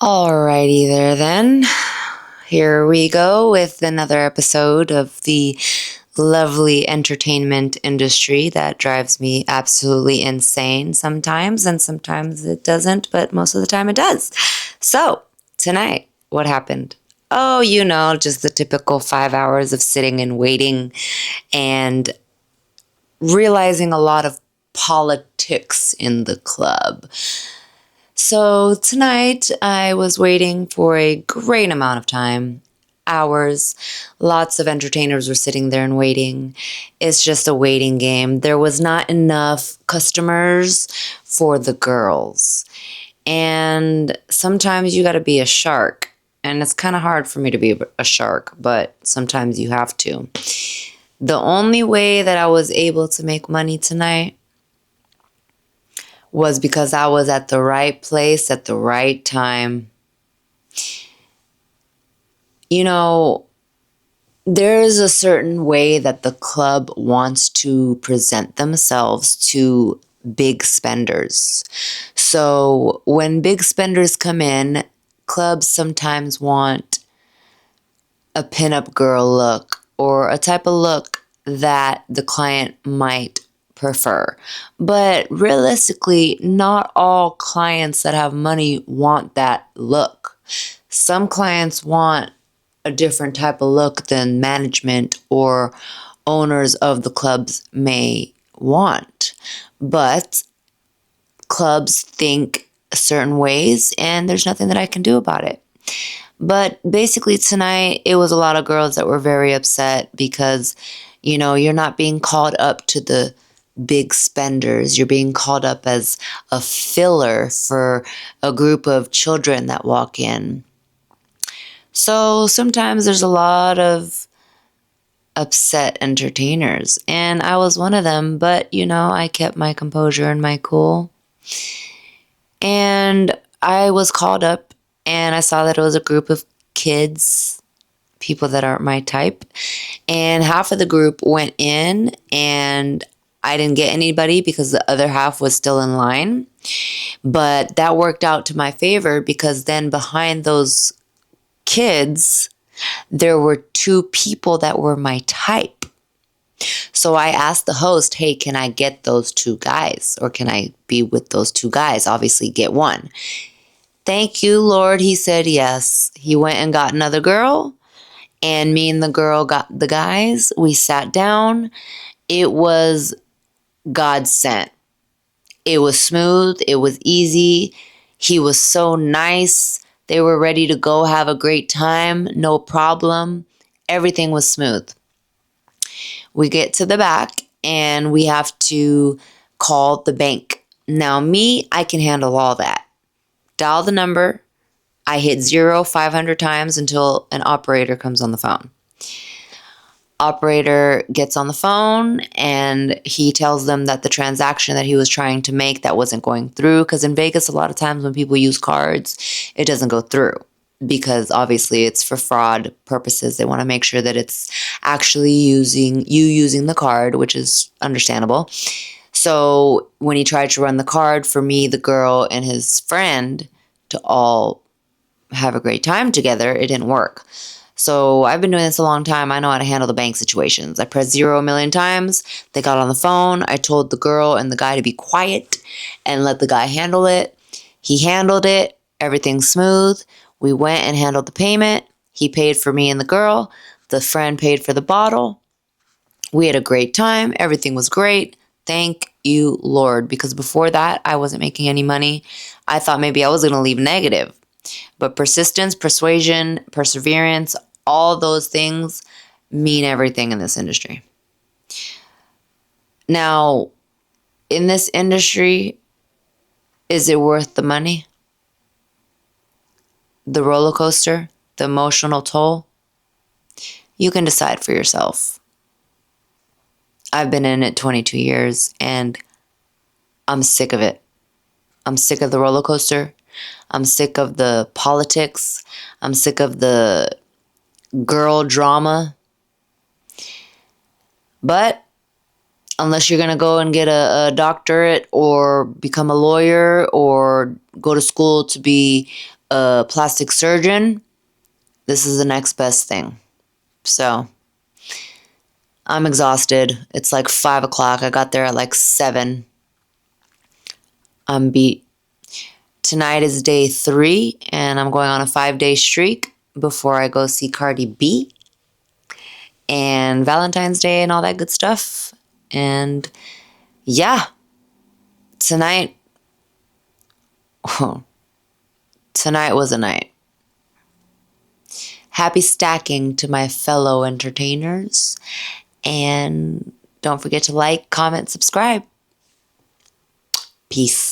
Alrighty there then. Here we go with another episode of the lovely entertainment industry that drives me absolutely insane sometimes, and sometimes it doesn't, but most of the time it does. So, tonight, what happened? Oh, just the typical 5 hours of sitting and waiting and realizing a lot of politics in the club. So tonight I was waiting for a great amount of time, hours. Lots of entertainers were sitting there and waiting. It's just a waiting game. There was not enough customers for the girls. And sometimes you got to be a shark. And it's kind of hard for me to be a shark, but sometimes you have to. The only way that I was able to make money tonight was because I was at the right place at the right time. There's a certain way that the club wants to present themselves to big spenders. So when big spenders come in, clubs sometimes want a pinup girl look or a type of look that the client might prefer. But realistically, not all clients that have money want that look. Some clients want a different type of look than management or owners of the clubs may want. But clubs think certain ways, and there's nothing that I can do about it. But basically tonight, it was a lot of girls that were very upset because, you're not being called up to the big spenders. You're being called up as a filler for a group of children that walk in. So sometimes there's a lot of upset entertainers, and I was one of them, but I kept my composure and my cool. And I was called up and I saw that it was a group of kids, people that aren't my type, and half of the group went in and I didn't get anybody because the other half was still in line. But that worked out to my favor because then behind those kids, there were two people that were my type. So I asked the host, hey, can I get those two guys? Or can I be with those two guys? Obviously, get one. Thank you, Lord. He said yes. He went and got another girl, and me and the girl got the guys. We sat down. It was God sent. It was smooth. It was easy. He was so nice. They were ready to go have a great time. No problem. Everything was smooth. We get to the back and we have to call the bank. Now me, I can handle all that. Dial the number. I hit 0 500 times until an operator comes on the phone. Operator gets on the phone and he tells them that the transaction that he was trying to make that wasn't going through, because in Vegas a lot of times when people use cards, it doesn't go through because obviously it's for fraud purposes. They want to make sure that it's actually using the card, which is understandable. So when he tried to run the card for me, the girl, and his friend to all have a great time together, it didn't work. So I've been doing this a long time. I know how to handle the bank situations. I pressed 0 a million times. They got on the phone. I told the girl and the guy to be quiet and let the guy handle it. He handled it. Everything's smooth. We went and handled the payment. He paid for me and the girl. The friend paid for the bottle. We had a great time. Everything was great. Thank you, Lord. Because before that, I wasn't making any money. I thought maybe I was going to leave negative. But persistence, persuasion, perseverance, all those things mean everything in this industry. Now, in this industry, is it worth the money? The roller coaster? The emotional toll? You can decide for yourself. I've been in it 22 years and I'm sick of it. I'm sick of the roller coaster. I'm sick of the politics. I'm sick of the girl drama. But unless you're going to go and get a doctorate or become a lawyer or go to school to be a plastic surgeon, this is the next best thing. So I'm exhausted. It's like 5 o'clock. I got there at like 7. I'm beat. Tonight is day 3, and I'm going on a 5-day streak before I go see Cardi B and Valentine's Day and all that good stuff. And yeah, tonight, tonight was a night. Happy stacking to my fellow entertainers. And don't forget to like, comment, subscribe. Peace.